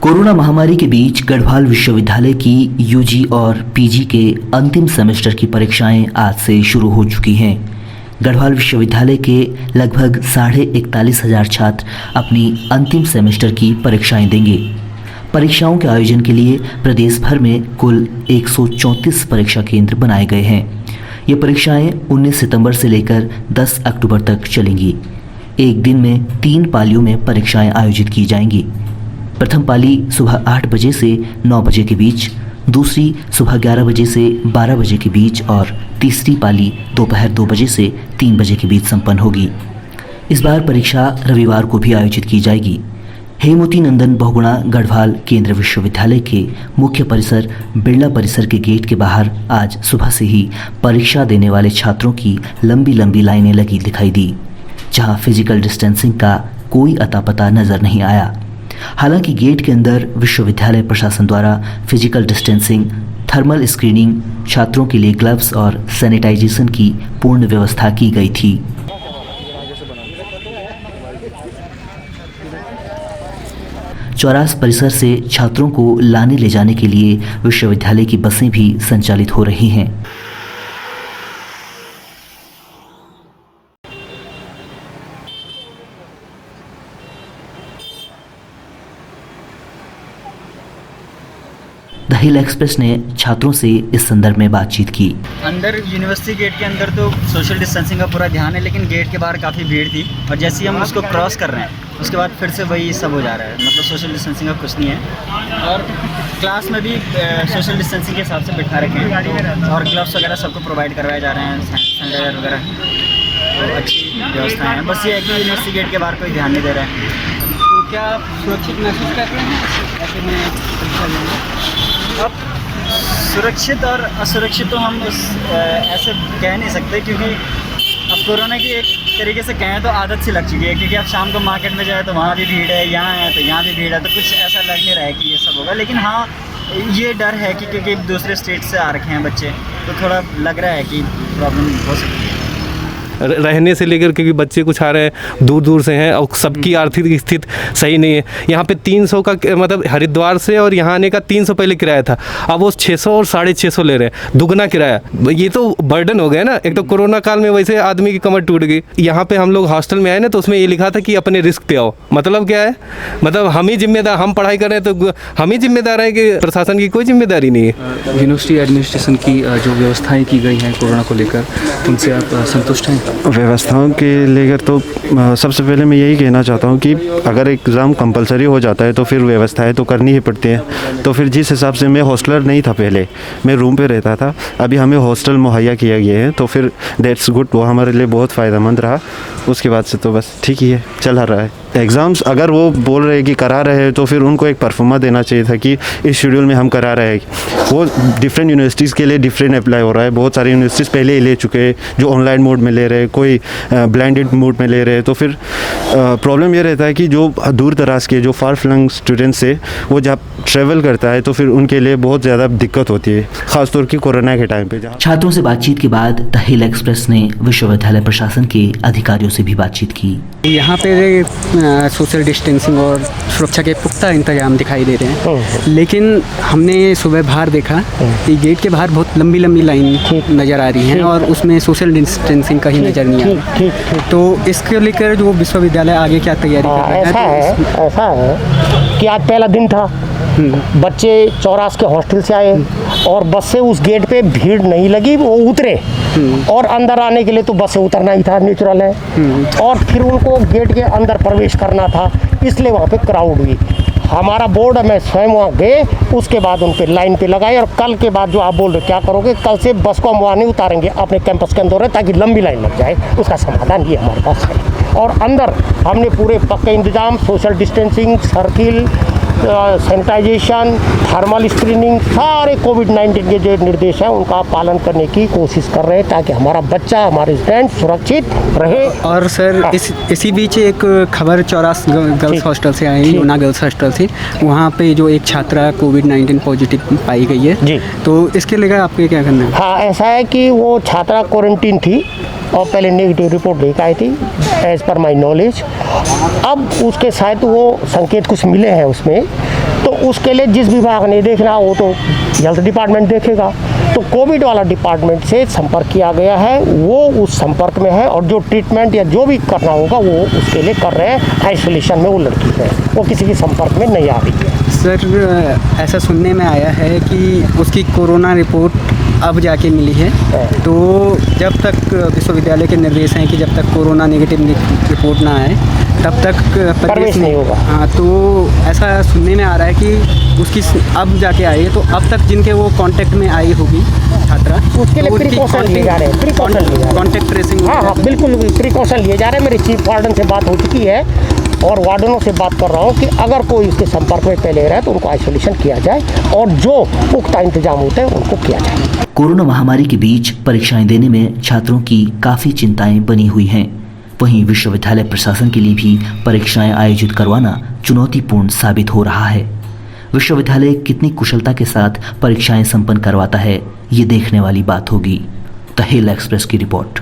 Corona महामारी के बीच गढ़वाल विश्वविद्यालय की यूजी और पीजी के अंतिम सेमेस्टर की परीक्षाएं आज से शुरू हो चुकी हैं। गढ़वाल विश्वविद्यालय के लगभग 41,500 छात्र अपनी अंतिम सेमेस्टर की परीक्षाएं देंगे। परीक्षाओं के आयोजन के लिए प्रदेश भर में कुल 134 परीक्षा केंद्र बनाए गए हैं। ये परीक्षाएं 19 सितंबर से लेकर 10 अक्टूबर तक चलेंगी। एक दिन में 3 पालियों में परीक्षाएं आयोजित की जाएंगी। प्रथम पाली सुबह 8 बजे से 9 बजे के बीच, दूसरी सुबह 11 बजे से 12 बजे के बीच और तीसरी पाली दोपहर 2 बजे से 3 बजे के बीच संपन्न होगी। इस बार परीक्षा रविवार को भी आयोजित की जाएगी। हेमवती नंदन बहुगुणा गढ़वाल केंद्रीय विश्वविद्यालय के मुख्य परिसर बिरला परिसर के गेट के बाहर आज सुबह से ही परीक्षा देने वाले छात्रों की लंबी लंबी लाइनें लगी दिखाई दी, जहां फिजिकल डिस्टेंसिंग का कोई अता पता नजर नहीं आया। हालांकि गेट के अंदर विश्वविद्यालय प्रशासन द्वारा फिजिकल डिस्टेंसिंग, थर्मल स्क्रीनिंग, छात्रों के लिए ग्लव्स और सैनिटाइजेशन की पूर्ण व्यवस्था की गई थी। चौरास परिसर से छात्रों को लाने ले जाने के लिए विश्वविद्यालय की बसें भी संचालित हो रही हैं। द हिल एक्सप्रेस ने छात्रों से इस संदर्भ में बातचीत की। अंदर यूनिवर्सिटी गेट के अंदर तो सोशल डिस्टेंसिंग का पूरा ध्यान है, लेकिन गेट के बाहर काफ़ी भीड़ थी और जैसे ही हम उसको क्रॉस कर रहे हैं उसके बाद फिर से वही सब हो जा रहा है। मतलब सोशल डिस्टेंसिंग का कुछ नहीं है और क्लास में भी सोशल डिस्टेंसिंग के हिसाब से बिठा रखे हैं और ग्लव्स वगैरह सबको प्रोवाइड करवाए जा रहे हैं, सैनिटाइजर वगैरह, तो अच्छी व्यवस्थाएँ हैं। बस ये है कि यूनिवर्सिटी गेट के बाहर कोई ध्यान नहीं दे रहा है। तो क्या आप सुरक्षित महसूस कर रहे हैं ऐसे में परीक्षा लेंगे? अब सुरक्षित और असुरक्षित तो हम ऐसे कह नहीं सकते, क्योंकि अब कोरोना की एक तरीके से कहें तो आदत सी लग चुकी है। क्योंकि अब शाम को मार्केट में जाए तो वहाँ भी भीड़ है, यहाँ है तो यहाँ भी भीड़ है, तो कुछ ऐसा लग नहीं रहा है कि ये सब होगा। लेकिन हाँ, ये डर है कि क्योंकि दूसरे स्टेट से आ रखे हैं बच्चे, तो थोड़ा लग रहा है कि प्रॉब्लम हो सकती है। रहने से लेकर, क्योंकि बच्चे कुछ आ रहे हैं दूर दूर से हैं और सबकी आर्थिक स्थिति सही नहीं है। यहाँ पे 300 का मतलब हरिद्वार से और यहाँ आने का 300 पहले किराया था, अब वो 600 और 650 ले रहे हैं, दुगना किराया। ये तो बर्डन हो गया ना। एक तो कोरोना काल में वैसे आदमी की कमर टूट गई। यहाँ पे हम लोग हॉस्टल में आए ना, तो उसमें ये लिखा था कि अपने रिस्क पे आओ। मतलब क्या है, मतलब हम ही जिम्मेदार, हम पढ़ाई कर रहे हैं तो हम ही जिम्मेदार हैं, कि प्रशासन की कोई जिम्मेदारी नहीं है। यूनिवर्सिटी एडमिनिस्ट्रेशन की जो व्यवस्थाएँ की गई हैं कोरोना को लेकर, उनसे आप संतुष्ट हैं? व्यवस्थाओं के लेकर तो सबसे पहले मैं यही कहना चाहता हूँ कि अगर एग्ज़ाम कंपलसरी हो जाता है तो फिर व्यवस्थाएं तो करनी ही पड़ती हैं। तो फिर जिस हिसाब से मैं हॉस्टलर नहीं था, पहले मैं रूम पे रहता था, अभी हमें हॉस्टल मुहैया किया गया है, तो फिर दैट्स गुड, वो हमारे लिए बहुत फ़ायदेमंद रहा। उसके बाद से तो बस ठीक ही है, चल रहा है। एग्ज़ाम्स अगर वो बोल रहे हैं कि करा रहे हैं तो फिर उनको एक परफॉर्मा देना चाहिए था कि इस शेड्यूल में हम करा रहे हैं। वो डिफरेंट यूनिवर्सिटीज़ के लिए डिफरेंट अप्लाई हो रहा है। बहुत सारी यूनिवर्सिटीज़ पहले ही ले चुके हैं जो ऑनलाइन मोड में ले रहे हैं, कोई ब्लाइंडेड मोड में ले रहे हैं। तो फिर प्रॉब्लम ये रहता है कि जो दूर दराज के, जो फार फ्लंग स्टूडेंट्स है, वो जब ट्रेवल करता है तो फिर उनके लिए बहुत ज़्यादा दिक्कत होती है, ख़ासतौर की कोरोना के टाइम पे। छात्रों से बातचीत के बाद द हिल एक्सप्रेस ने विश्वविद्यालय प्रशासन के अधिकारियों से भी बातचीत की। यहाँ पे सोशल डिस्टेंसिंग और सुरक्षा के पुख्ता इंतजाम दिखाई दे रहे हैं, लेकिन हमने सुबह बाहर देखा कि गेट के बाहर बहुत लंबी लंबी लाइन नज़र आ रही हैं और उसमें सोशल डिस्टेंसिंग का ही नज़र नहीं आ रहा। तो इसके लेकर जो विश्वविद्यालय आगे क्या तैयारी कर रहा है? ऐसा है कि आज पहला दिन था, बच्चे चौरास के हॉस्टल से आए और बस से उस गेट पे भीड़ नहीं लगी, वो उतरे और अंदर आने के लिए तो बस से उतरना ही था, नेचुरल है। और फिर उनको गेट के अंदर प्रवेश करना था, इसलिए वहाँ पे क्राउड हुई। हमारा बोर्ड में स्वयं वहाँ गए, उसके बाद उन पे लाइन पे लगाए। और कल के बाद जो आप बोल रहे क्या करोगे, कल से बस को हम वहाँ नहीं उतारेंगे, अपने कैंपस के अंदर, ताकि लंबी लाइन लग जाए। उसका समाधान ये हमारे पास है। और अंदर हमने पूरे पक्के इंतजाम, social distancing, circle, sanitisation, thermal screening, सारे कोविड-19 के जो निर्देश हैं उनका पालन करने की कोशिश कर रहे हैं, ताकि हमारा बच्चा, हमारे स्टूडेंट सुरक्षित रहे। और सर इसी बीच एक खबर चौरास गर्ल्स हॉस्टल से आई, यूना गर्ल्स हॉस्टल से, वहाँ पे जो एक छात्रा कोविड-19 पॉजिटिव पाई गई है जी, तो इसके लेकर आपके क्या करना है? हाँ, ऐसा है कि वो छात्रा क्वारंटीन थी और पहले नेगेटिव रिपोर्ट लेकर आई थी, एज़ पर माई नॉलेज। अब उसके शायद वो संकेत कुछ मिले हैं उसमें तो उसके लिए जिस विभाग ने देखना वो तो हेल्थ डिपार्टमेंट देखेगा। तो कोविड वाला डिपार्टमेंट से संपर्क किया गया है, वो उस संपर्क में है और जो ट्रीटमेंट या जो भी करना होगा वो उसके लिए कर रहे हैं। आइसोलेशन में वो लड़की है, वो किसी के संपर्क में नहीं आ रही है। सर ऐसा सुनने में आया है कि उसकी कोरोना रिपोर्ट अब जाके मिली है, तो जब तक विश्वविद्यालय के निर्देश हैं कि जब तक कोरोना नेगेटिव रिपोर्ट ना आए तब तक प्रवेश नहीं होगा। हाँ, तो ऐसा सुनने में आ रहा है कि उसकी अब जाके आई है, तो अब तक जिनके वो कांटेक्ट में आई होगी छात्रा, उसके लिए प्रिकॉशन लिए जा रहे हैं, प्रिकॉशन लिए जा रहे हैं। Contact tracing. हाँ, बिल्कुल प्रिकॉशन लिए जा रहे हैं। मेरे चीफ वार्डन से बात हो चुकी है और वार्डनों से बात कर रहा हूँ कि अगर कोई उसके संपर्क में पहले रहे तो उनको आइसोलेशन किया जाए और जो पुख्ता इंतजाम होते हैं उनको किया जाए। कोरोना महामारी के बीच परीक्षाएं देने में छात्रों की काफ़ी चिंताएं बनी हुई हैं। वहीं विश्वविद्यालय प्रशासन के लिए भी परीक्षाएं आयोजित करवाना चुनौतीपूर्ण साबित हो रहा है। विश्वविद्यालय कितनी कुशलता के साथ परीक्षाएं संपन्न करवाता है, ये देखने वाली बात होगी। द हिल एक्सप्रेस की रिपोर्ट।